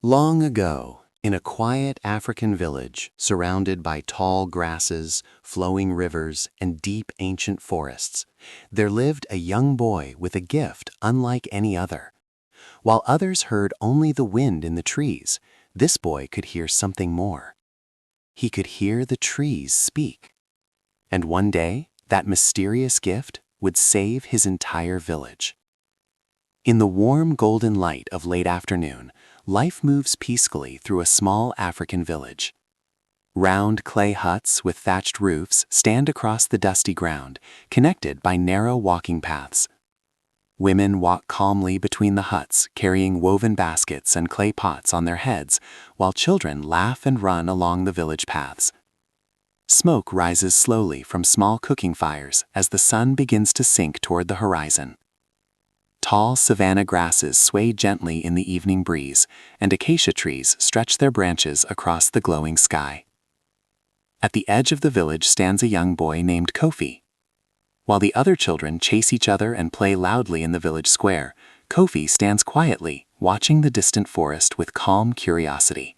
Long ago, in a quiet African village surrounded by tall grasses, flowing rivers, and deep ancient forests, there lived a young boy with a gift unlike any other. While others heard only the wind in the trees, this boy could hear something more. He could hear the trees speak. And one day, that mysterious gift would save his entire village. In the warm golden light of late afternoon, life moves peacefully through a small African village. Round clay huts with thatched roofs stand across the dusty ground, connected by narrow walking paths. Women walk calmly between the huts, carrying woven baskets and clay pots on their heads, while children laugh and run along the village paths. Smoke rises slowly from small cooking fires as the sun begins to sink toward the horizon. Tall savanna grasses sway gently in the evening breeze, and acacia trees stretch their branches across the glowing sky. At the edge of the village stands a young boy named Kofi. While the other children chase each other and play loudly in the village square, Kofi stands quietly, watching the distant forest with calm curiosity.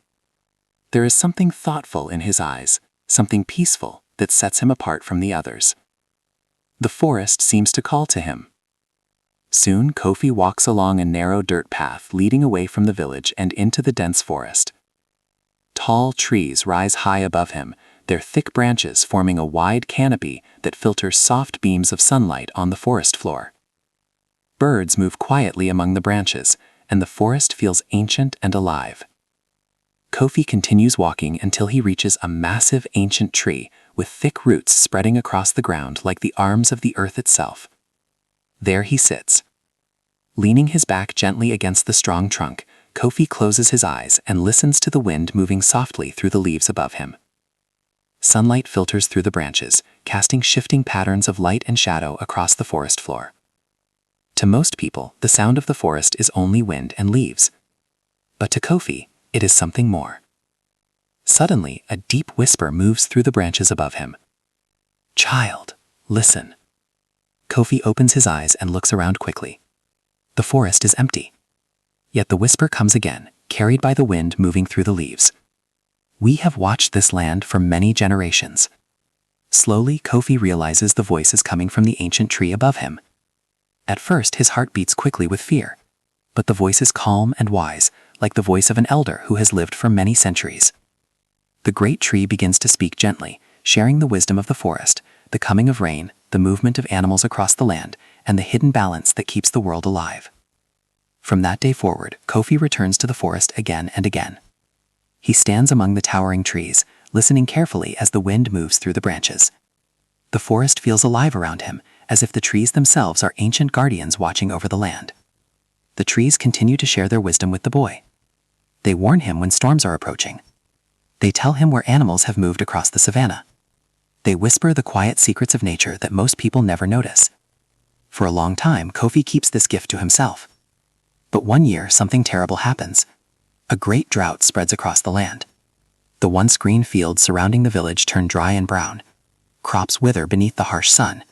There is something thoughtful in his eyes, something peaceful that sets him apart from the others. The forest seems to call to him. Soon, Kofi walks along a narrow dirt path leading away from the village and into the dense forest. Tall trees rise high above him, their thick branches forming a wide canopy that filters soft beams of sunlight on the forest floor. Birds move quietly among the branches, and the forest feels ancient and alive. Kofi continues walking until he reaches a massive ancient tree with thick roots spreading across the ground like the arms of the earth itself. There he sits. Leaning his back gently against the strong trunk, Kofi closes his eyes and listens to the wind moving softly through the leaves above him. Sunlight filters through the branches, casting shifting patterns of light and shadow across the forest floor. To most people, the sound of the forest is only wind and leaves. But to Kofi, it is something more. Suddenly, a deep whisper moves through the branches above him. "Child, listen." Kofi opens his eyes and looks around quickly. The forest is empty. Yet the whisper comes again, carried by the wind moving through the leaves. "We have watched this land for many generations." Slowly, Kofi realizes the voice is coming from the ancient tree above him. At first, his heart beats quickly with fear, but the voice is calm and wise, like the voice of an elder who has lived for many centuries. The great tree begins to speak gently, sharing the wisdom of the forest, the coming of rain, the movement of animals across the land, and the hidden balance that keeps the world alive. From that day forward, Kofi returns to the forest again and again. He stands among the towering trees, listening carefully as the wind moves through the branches. The forest feels alive around him, as if the trees themselves are ancient guardians watching over the land. The trees continue to share their wisdom with the boy. They warn him when storms are approaching. They tell him where animals have moved across the savanna. They whisper the quiet secrets of nature that most people never notice. For a long time, Kofi keeps this gift to himself. But one year, something terrible happens. A great drought spreads across the land. The once green fields surrounding the village turn dry and brown. Crops wither beneath the harsh sun.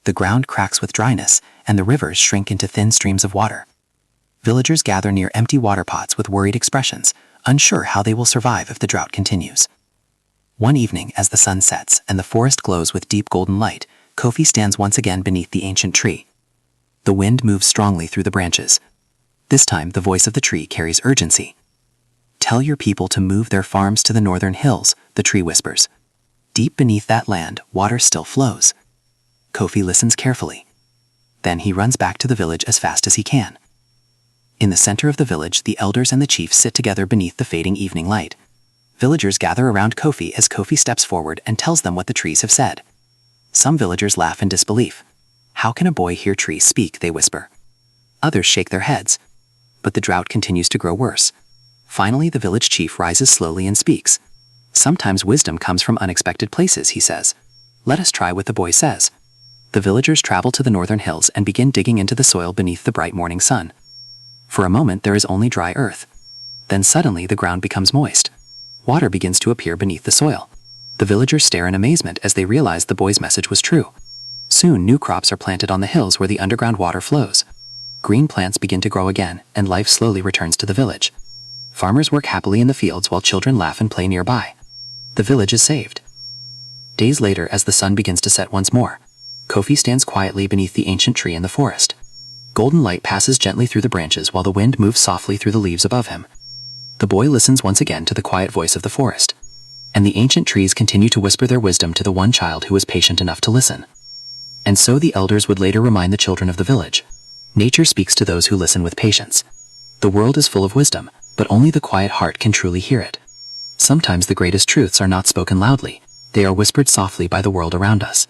The ground cracks with dryness, and the rivers shrink into thin streams of water. Villagers gather near empty water pots with worried expressions, unsure how they will survive if the drought continues. One evening, as the sun sets and the forest glows with deep golden light, Kofi stands once again beneath the ancient tree. The wind moves strongly through the branches. This time, the voice of the tree carries urgency. "Tell your people to move their farms to the northern hills," the tree whispers. "Deep beneath that land, water still flows." Kofi listens carefully. Then he runs back to the village as fast as he can. In the center of the village, the elders and the chiefs sit together beneath the fading evening light. Villagers gather around Kofi as Kofi steps forward and tells them what the trees have said. Some villagers laugh in disbelief. "How can a boy hear trees speak?" they whisper. Others shake their heads. But the drought continues to grow worse. Finally, the village chief rises slowly and speaks. "Sometimes wisdom comes from unexpected places," he says. "Let us try what the boy says." The villagers travel to the northern hills and begin digging into the soil beneath the bright morning sun. For a moment, there is only dry earth. Then suddenly, the ground becomes moist. Water begins to appear beneath the soil. The villagers stare in amazement as they realize the boy's message was true. Soon, new crops are planted on the hills where the underground water flows. Green plants begin to grow again, and life slowly returns to the village. Farmers work happily in the fields while children laugh and play nearby. The village is saved. Days later, as the sun begins to set once more, Kofi stands quietly beneath the ancient tree in the forest. Golden light passes gently through the branches while the wind moves softly through the leaves above him. The boy listens once again to the quiet voice of the forest, and the ancient trees continue to whisper their wisdom to the one child who was patient enough to listen. And so the elders would later remind the children of the village. Nature speaks to those who listen with patience. The world is full of wisdom, but only the quiet heart can truly hear it. Sometimes the greatest truths are not spoken loudly, they are whispered softly by the world around us.